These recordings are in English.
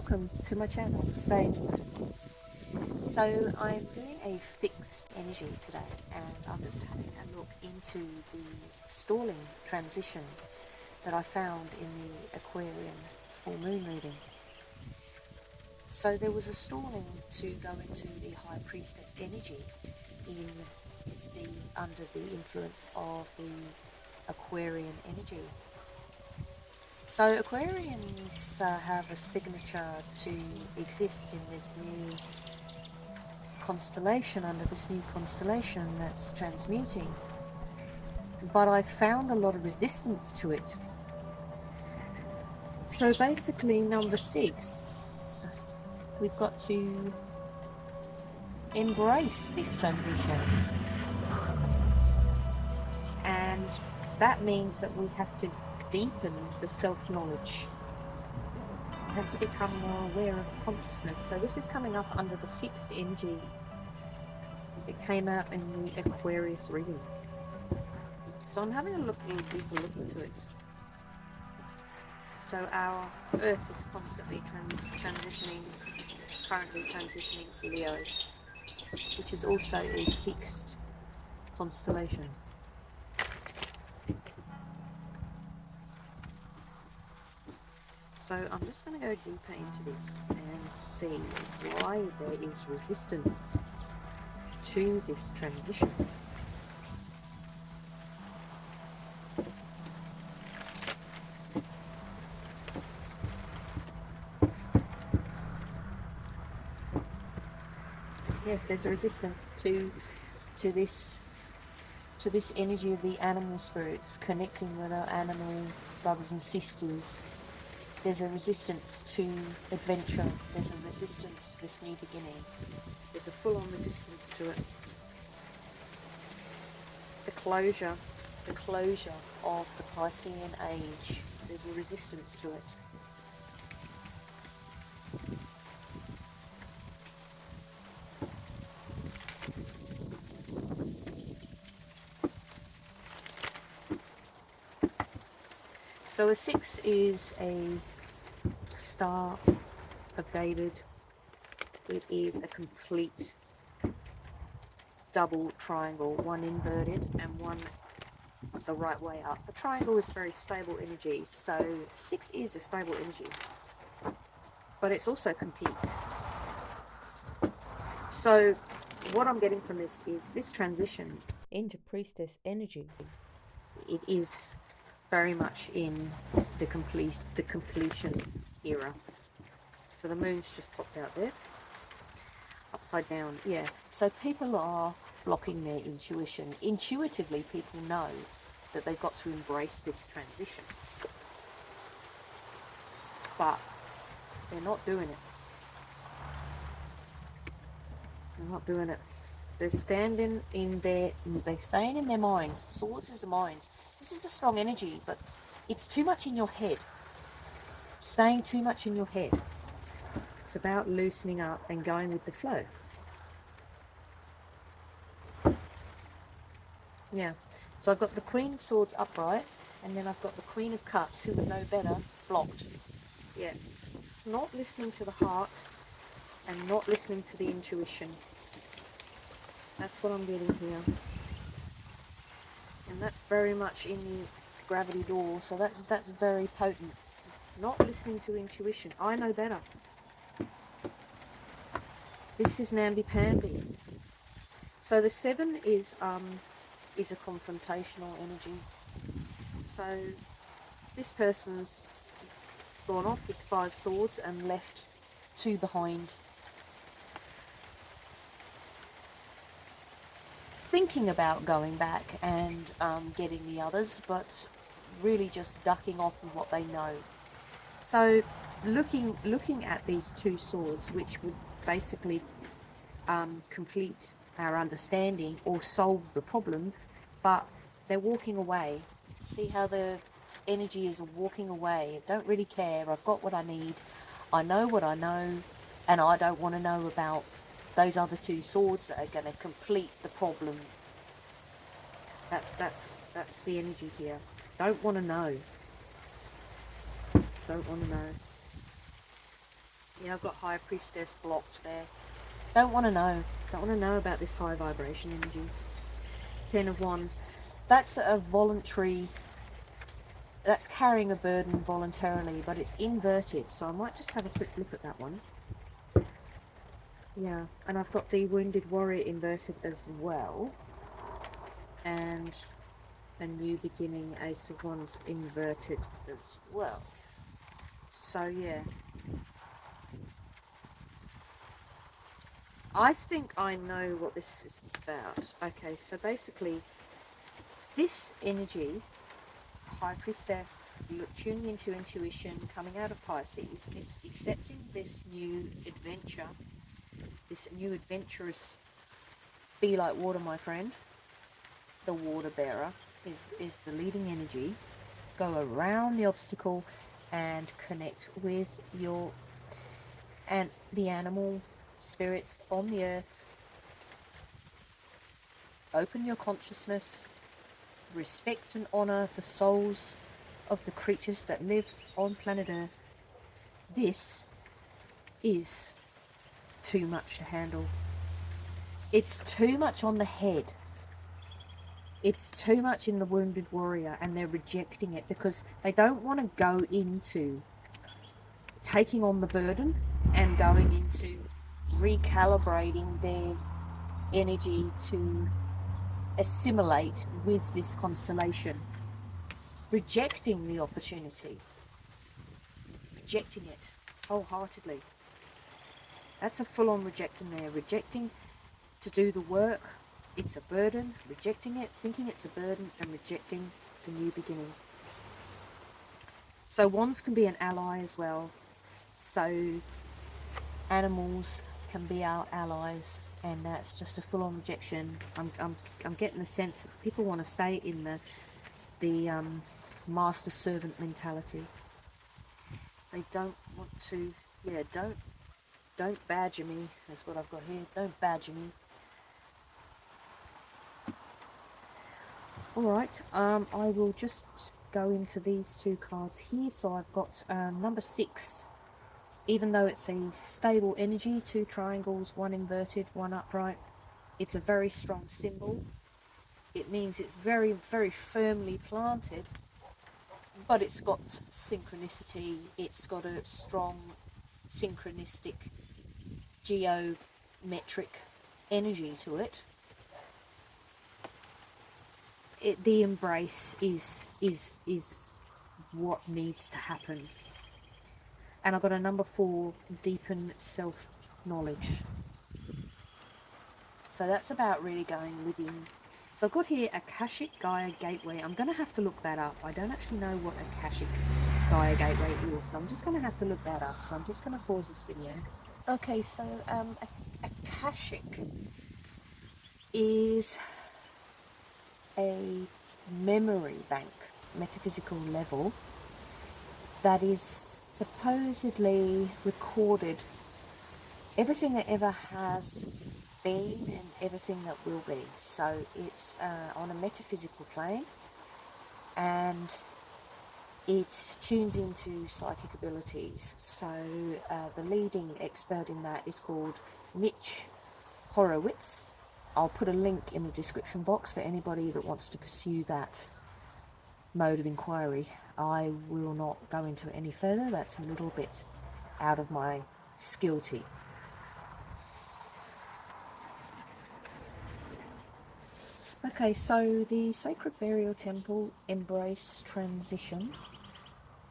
welcome to my channel. So I'm doing a fixed energy today, and I'm just having a look into the stalling transition that I found in the Aquarian full moon reading. So there was a stalling to go into the High Priestess energy under the influence of the Aquarian energy. So Aquarians have a signature to exist in this new constellation, under this new constellation that's transmuting. But I found a lot of resistance to it. So basically, number 6, we've got to embrace this transition. And that means that we have to deepen the self-knowledge. We have to become more aware of consciousness. So this is coming up under the fixed energy. It came out in the Aquarius reading. So I'm having a little deeper look into it. So our Earth is constantly currently transitioning to Leo, which is also a fixed constellation. So I'm just going to go deeper into this and see why there is resistance to this transition. Yes, there's a resistance to this energy of the animal spirits connecting with our animal brothers and sisters. There's a resistance to adventure. There's a resistance to this new beginning. There's a full-on resistance to it. The closure of the Piscean age. There's a resistance to it. So a 6 is a Star of David. It is a complete double triangle, one inverted and one the right way up. The triangle is very stable energy, so 6 is a stable energy, but it's also complete. So what I'm getting from this is this transition into Priestess energy. It is very much in the completion era. So the moon's just popped out there, upside down. Yeah. So people are blocking their intuition. Intuitively, people know that they've got to embrace this transition, but they're not doing it. They're not doing it. They're staying in their minds. Swords is the minds. This is a strong energy, but it's too much in your head. Staying too much in your head. It's about loosening up and going with the flow. Yeah. So I've got the Queen of Swords upright, and then I've got the Queen of Cups, who would know better, blocked. Yeah. It's not listening to the heart and not listening to the intuition. That's what I'm getting here. And that's very much in the gravity door, so that's very potent. Not listening to intuition. I know better. This is namby-pamby. So the 7 is a confrontational energy. So this person's gone off with 5 swords and left 2 behind. Thinking about going back and getting the others, but really just ducking off of what they know. So looking at these 2 swords, which would basically complete our understanding or solve the problem, but they're walking away. See how the energy is walking away. I don't really care. I've got what I need. I know what I know, and I don't want to know about those other 2 swords that are going to complete the problem. That's the energy here. Don't want to know. Don't want to know. Yeah, I've got High Priestess blocked there. Don't want to know. Don't want to know about this high vibration energy. 10 of Wands. That's a voluntary... That's carrying a burden voluntarily, but it's inverted. So I might just have a quick look at that one. Yeah, and I've got the Wounded Warrior inverted as well. And a New Beginning, Ace of Wands inverted as well. So yeah. I think I know what this is about. Okay, so basically, this energy, High Priestess, tuning into intuition, coming out of Pisces, is accepting this new adventure, this new adventurous, be like water, my friend. The water bearer is the leading energy. Go around the obstacle and connect with the animal spirits on the earth. Open your consciousness. Respect and honor the souls of the creatures that live on planet Earth. This is too much to handle. It's too much on the head. It's too much in the Wounded Warrior, and they're rejecting it because they don't want to go into taking on the burden and going into recalibrating their energy to assimilate with this constellation. Rejecting the opportunity. Rejecting it wholeheartedly. That's a full-on rejecting there. Rejecting to do the work. It's a burden. Rejecting it, thinking it's a burden, and rejecting the new beginning. So wands can be an ally as well. So animals can be our allies, and that's just a full-on rejection. I'm getting the sense that people want to stay in the master servant mentality. They don't want to, yeah, don't badger me. That's what I've got here. Don't badger me. All right. I will just go into these two cards here. So I've got number 6. Even though it's a stable energy, 2 triangles, 1 inverted, 1 upright, it's a very strong symbol. It means it's very, very firmly planted, but it's got synchronicity. It's got a strong synchronistic geometric energy to it. The embrace is what needs to happen. And I've got a number 4, deepen self-knowledge. So that's about really going within. So I've got here Akashic Gaia Gateway. I'm going to have to look that up. I don't actually know what Akashic Gaia Gateway is, so I'm just going to have to look that up. So I'm just going to pause this video. Okay, so Akashic is a memory bank, metaphysical level, that is supposedly recorded everything that ever has been and everything that will be. So it's on a metaphysical plane, and it tunes into psychic abilities. So the leading expert in that is called Mitch Horowitz. I'll put a link in the description box for anybody that wants to pursue that mode of inquiry. I will not go into it any further. That's a little bit out of my skillty. Okay, so the Sacred Burial Temple, Embrace Transition.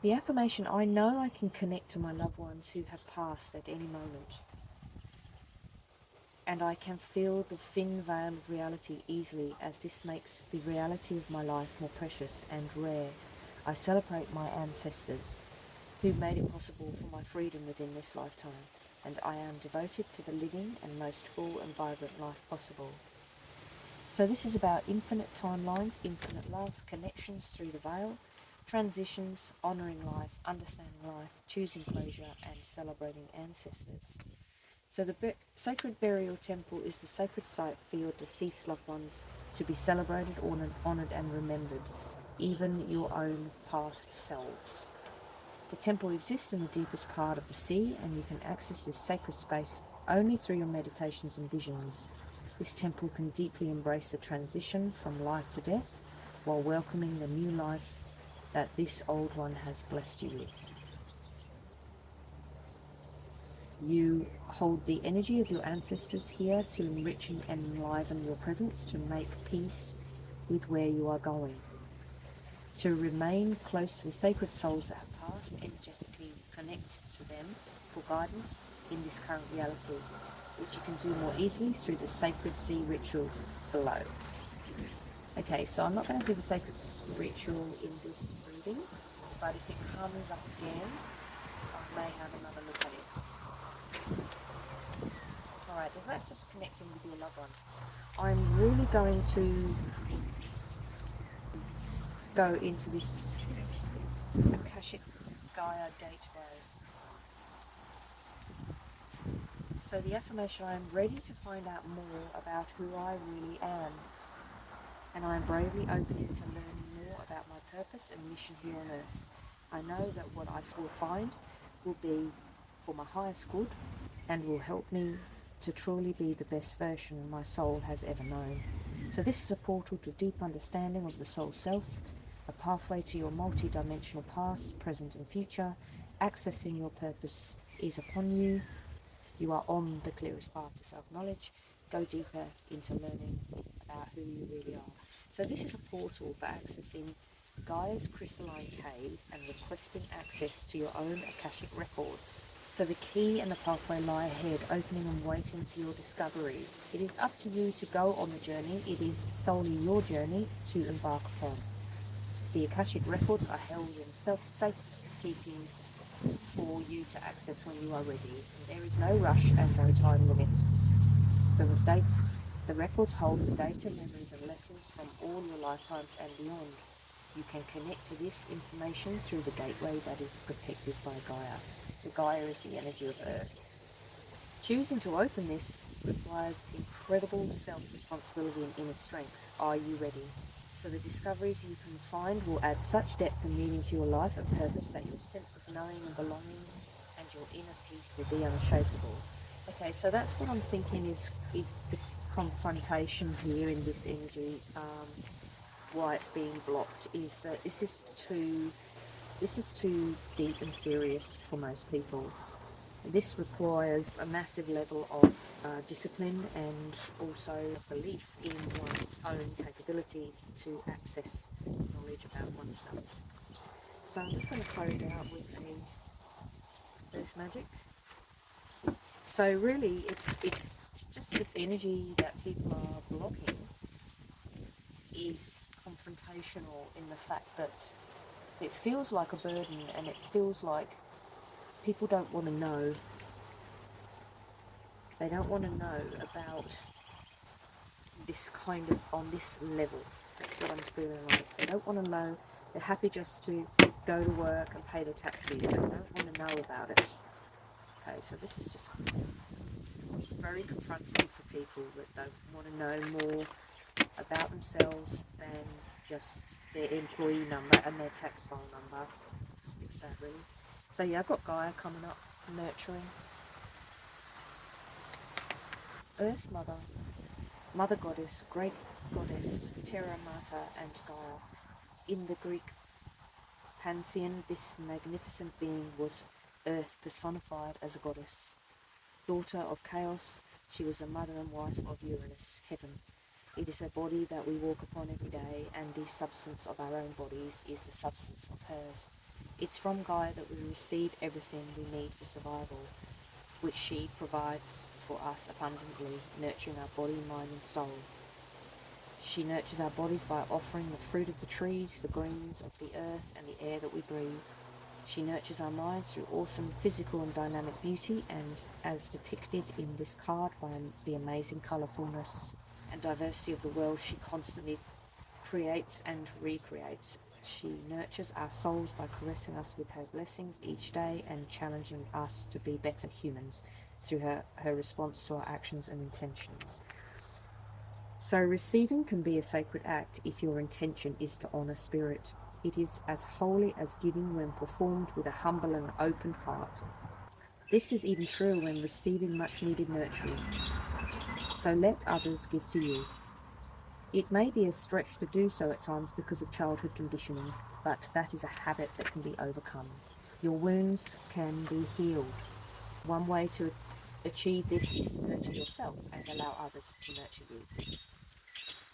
The affirmation: I know I can connect to my loved ones who have passed at any moment, and I can feel the thin veil of reality easily, as this makes the reality of my life more precious and rare. I celebrate my ancestors who made it possible for my freedom within this lifetime, and I am devoted to the living and most full and vibrant life possible. So this is about infinite timelines, infinite love, connections through the veil, transitions, honouring life, understanding life, choosing closure, and celebrating ancestors. So the Sacred Burial Temple is the sacred site for your deceased loved ones to be celebrated, honoured and remembered, even your own past selves. The temple exists in the deepest part of the sea, and you can access this sacred space only through your meditations and visions. This temple can deeply embrace the transition from life to death, while welcoming the new life that this old one has blessed you with. You hold the energy of your ancestors here to enrich and enliven your presence, to make peace with where you are going, to remain close to the sacred souls that have passed, energetically connect to them for guidance in this current reality, which you can do more easily through the sacred sea ritual below. Okay, so I'm not going to do the sacred ritual in this reading, but if it comes up again, I may have another look at it. Alright, that's just connecting with your loved ones. I'm really going to go into this Akashic Gaia gateway. So the affirmation: I am ready to find out more about who I really am, and I am bravely opening to learning more about my purpose and mission here on earth. I know that what I will find will be for my highest good and will help me to truly be the best version my soul has ever known. So this is a portal to deep understanding of the soul self, a pathway to your multi-dimensional past, present and future. Accessing your purpose is upon you. You are on the clearest path to self-knowledge. Go deeper into learning about who you really are. So this is a portal for accessing Gaia's crystalline cave and requesting access to your own Akashic records. So the key and the pathway lie ahead, opening and waiting for your discovery. It is up to you to go on the journey. It is solely your journey to embark upon. The Akashic records are held in safekeeping for you to access when you are ready. There is no rush and no time limit. The records hold the data, memories and lessons from all your lifetimes and beyond. You can connect to this information through the gateway that is protected by Gaia. So Gaia is the energy of Earth. Choosing to open this requires incredible self-responsibility and inner strength. Are you ready? So the discoveries you can find will add such depth and meaning to your life and purpose that your sense of knowing and belonging and your inner peace will be unshakable. Okay, so that's what I'm thinking is the confrontation here in this energy. Why it's being blocked is that this is too deep and serious for most people. This requires a massive level of discipline and also belief in one's own capabilities to access knowledge about oneself. So I'm just going to close out with a Earth Magic. So really it's just this energy that people are blocking is confrontational in the fact that it feels like a burden, and it feels like people don't want to know. They don't want to know about this kind of on this level. That's what I'm feeling like. They don't want to know. They're happy just to go to work and pay their taxes. They don't want to know about it. Okay, so this is just very confronting for people that don't want to know more about themselves than just their employee number and their tax file number. It's a bit sad, really. So yeah, I've got Gaia coming up, nurturing. Earth Mother, Mother Goddess, Great Goddess, Terra Mater and Gaia. In the Greek pantheon, this magnificent being was Earth personified as a goddess. Daughter of chaos, she was the mother and wife of Uranus, heaven. It is a body that we walk upon every day, and the substance of our own bodies is the substance of hers. It's from Gaia that we receive everything we need for survival, which she provides for us abundantly, nurturing our body, mind and soul. She nurtures our bodies by offering the fruit of the trees, the greens of the earth and the air that we breathe. She nurtures our minds through awesome physical and dynamic beauty, and as depicted in this card by the amazing colourfulness and diversity of the world she constantly creates and recreates. She nurtures our souls by caressing us with her blessings each day and challenging us to be better humans through her response to our actions and intentions. So receiving can be a sacred act if your intention is to honour spirit. It is as holy as giving when performed with a humble and open heart. This is even true when receiving much needed nurturing. So let others give to you. It may be a stretch to do so at times because of childhood conditioning, but that is a habit that can be overcome. Your wounds can be healed. One way to achieve this is to nurture yourself and allow others to nurture you.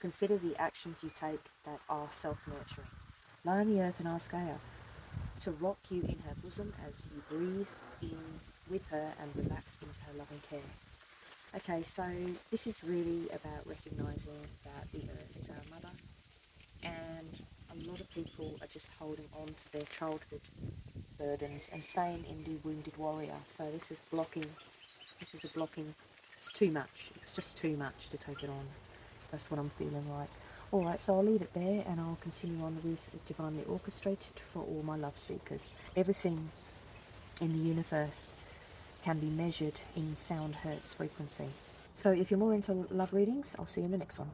Consider the actions you take that are self-nurturing. Lie on the earth and ask Gaia to rock you in her bosom as you breathe in with her and relax into her loving care. Okay, so this is really about recognizing that the earth is our mother, and a lot of people are just holding on to their childhood burdens and staying in the wounded warrior. So this is a blocking, it's too much, it's just too much to take it on. That's what I'm feeling like. Alright, so I'll leave it there and I'll continue on with Divinely Orchestrated for all my love seekers. Everything in the universe can be measured in sound hertz frequency. So if you're more into love readings, I'll see you in the next one.